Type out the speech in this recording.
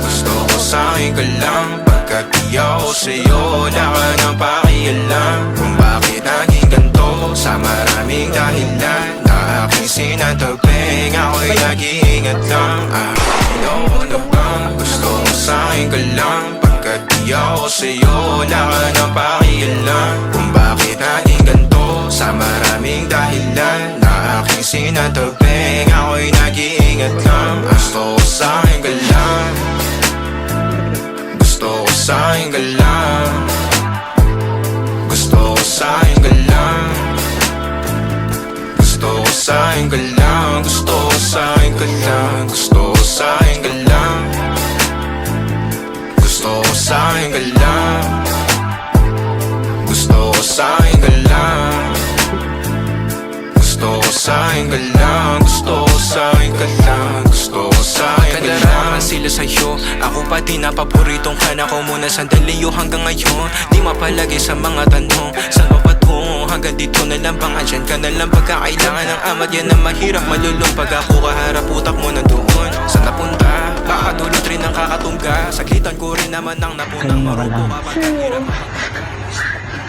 Gusto ko sa'kin ka lang, pagkat di ako sa'yo wala ka nang pakialam. Kung bakit naging ganito, sa maraming dahilan na aking sinatagping, ako'y nag-iingat lang. Ano na bang gusto ko sa'kin ka lang, pagkat di ako sa'yo wala ka nang pakialam. Kung bakit naging ganito, sa maraming dahilan na aking sinatagping, ako'y nag-iingat lang. Gusto ko sa'kin ka lang, gusto ko sa'kin ka lang, gusto ko sa'kin ka lang, gusto ko sa'kin ka lang, gusto ko sa'kin ka lang, gusto ko sa'kin ka lang, gusto ko sa'kin ka lang, gusto ko sa'kin ka lang, gusto ko sa'kin ka lang, gusto ko sa'kin ka lang, gusto ko sa'kin ka lang. Kadaraman sila sa'yo, ako pa din na paboritong ka na ko muna sandali yo hanggang ngayon. Di mapalagi sa mga tanong, saan pa patungo? Hanggang dito na lang bang andyan ka na lang pagkakailangan ng amat? Yan ang mahirap malulong pag ako kaharap utak mo na doon. Saan napunta? Baka dulot rin ang kakatungga. Saglitan ko rin naman ang napunang marupo kapag hirap.